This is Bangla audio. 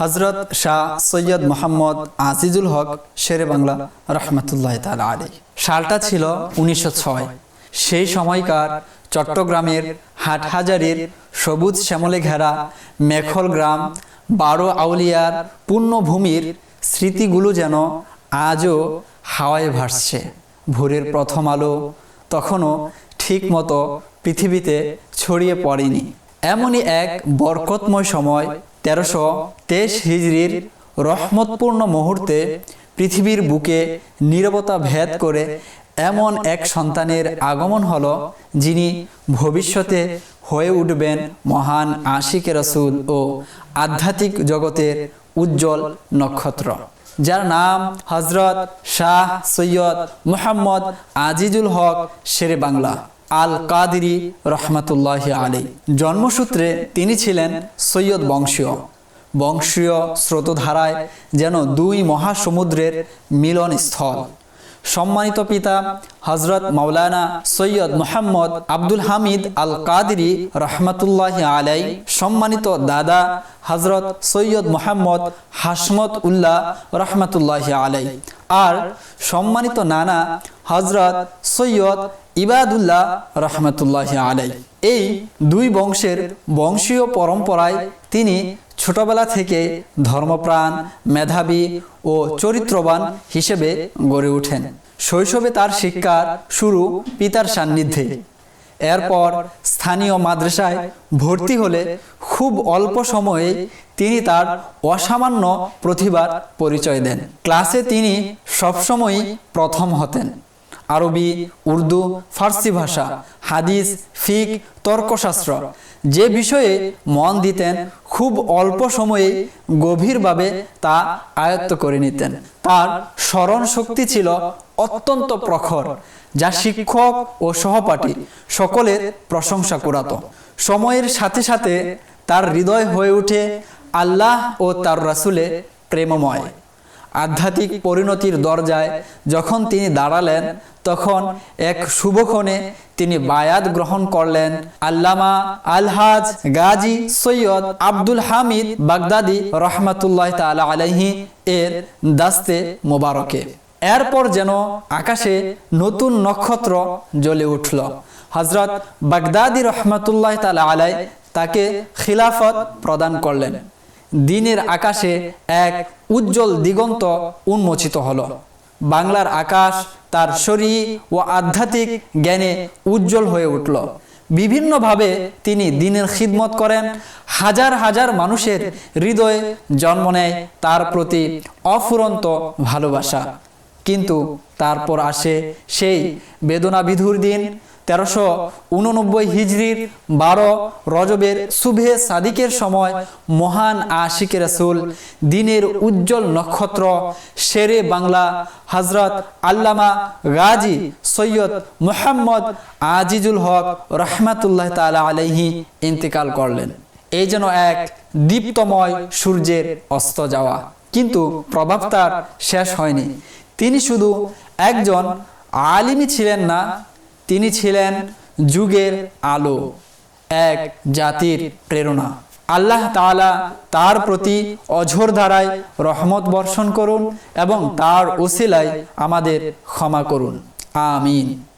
হযরত শাহ সৈয়দ মোহাম্মদ আজিজুল হক শেরে বাংলা রহমতুল্লাহ তাআলা আলাইহি। সালটা ছিল 1906। সেই সময়কার চট্টগ্রামের হাটহাজারীর সবুজ শ্যামলে ঘেরা মেখল গ্রাম 12 আউলিয়ার পুণ্যভূমির স্মৃতিগুলো যেন আজও হাওয়ায় ভাসছে। ভোরের প্রথম আলো তখনও ঠিকমতো পৃথিবীতে ছড়িয়ে পড়েনি। এমনই এক বরকতময় সময় 1323 হিজরির রহমতপূর্ণ মুহূর্তে পৃথিবীর বুকে নীরবতা ভেদ করে এমন এক সন্তানের আগমন হলো, যিনি ভবিষ্যতে হয়ে উঠবেন মহান আশিকে রাসূল ও আধ্যাত্মিক জগতের উজ্জ্বল নক্ষত্র, যার নাম হযরত শাহ সৈয়দ মোহাম্মদ আজিজুল হক শেরে বাংলা আল কাদেরী রহমতুল্লাহি আলাইহি। জন্মসূত্রে তিনি ছিলেন সৈয়দ বংশীয় স্রোতধারায় যেন দুই মহাসমুদ্রের মিলনস্থল। সম্মানিত পিতা হযরত মাওলানা সৈয়দ মোহাম্মদ আব্দুল হামিদ আল কাদেরী রহমতুল্লাহি আলাইহি, সম্মানিত দাদা হযরত সৈয়দ মোহাম্মদ হাসমত উল্লাহ রহমতুল্লাহি আলাইহি, আর সম্মানিত নানা হযরত সৈয়দ ইবাদুল্লাহ রহমতুল্লাহি আলাইহি। এই দুই বংশের বংশীয় পরম্পরায় তিনি ছোটবেলা থেকে ধর্মপ্রাণ, মেধাবী ও চরিত্রবান হিসেবে গড়ে ওঠেন। শৈশবে তার শিক্ষার শুরু পিতার সান্নিধ্যে। এরপর স্থানীয় মাদ্রাসায় ভর্তি হলে খুব অল্প সময়ে তিনি তার অসামান্য প্রতিভার পরিচয় দেন। ক্লাসে তিনি সবসময়ই প্রথম হতেন। আরবি, উর্দু, ফার্সি ভাষা, হাদিস, ফিক, তর্কশাস্ত্র যে বিষয়ে মন দিতেন, খুব অল্প সময়ে গভীরভাবে তা আয়ত্ত করে নিতেন। তার স্মরণ শক্তি ছিল অত্যন্ত প্রখর, যা শিক্ষক ও সহপাঠী সকলের প্রশংসা কুড়াত। সময়ের সাথে সাথে তার হৃদয় হয়ে ওঠে আল্লাহ ও তার রাসূলে প্রেমময়। আধ্যাত্মিক পরিণতির দরজায় যখন তিনি দাঁড়ালেন, তখন এক শুভক্ষণে তিনি বায়াত গ্রহণ করলেন আল্লামা আলহাজ গাজী সৈয়দ আব্দুল হামিদ বাগদাদী রহমতুল্লাহ তাআলা আলাইহি এর দাস্তে মোবারকে। এরপর যেন আকাশে নতুন নক্ষত্র জ্বলে উঠল। হযরত বাগদাদী রহমতুল্লাহ তাআলা আলাইহি তাকে খিলাফত প্রদান করলেন। দিনের আকাশে এক উজ্জ্বল দিগন্ত উন্মোচিত হলো। বাংলার আকাশ তার শরী ও আধ্যাত্মিক জ্ঞানে উজ্জ্বল হয়ে উঠল। বিভিন্নভাবে তিনি দ্বীনের খিদমত করেন। হাজার হাজার মানুষের হৃদয়ে জন্ম নেয় তার প্রতি অফুরন্ত ভালোবাসা। কিন্তু তারপর আসে সেই বেদনাবিধুর দিন। 1389 হিজরির 12 রজবের শুভে সাদিকের সময় মহান আশিকে রাসূল, দ্বীনের উজ্জ্বল নক্ষত্র শেরে বাংলা হযরত আল্লামা গাজী সৈয়দ মোহাম্মদ আজিজুল হক রহমতুল্লাহ তাআলা আলাইহি ইন্তেকাল করলেন। এই যেন এক দীপ্তময় সূর্যের অস্ত যাওয়া। কিন্তু প্রভাব তার শেষ হয়নি। তিনি শুধু একজন আলিমই ছিলেন না, তিনি ছিলেন যুগের আলো, এক জাতির প্রেরণা। আল্লাহ তাআলা তার প্রতি অঝোর ধারায় রহমত বর্ষণ করুন এবং তার ওসিলায় আমাদের ক্ষমা করুন। আমিন।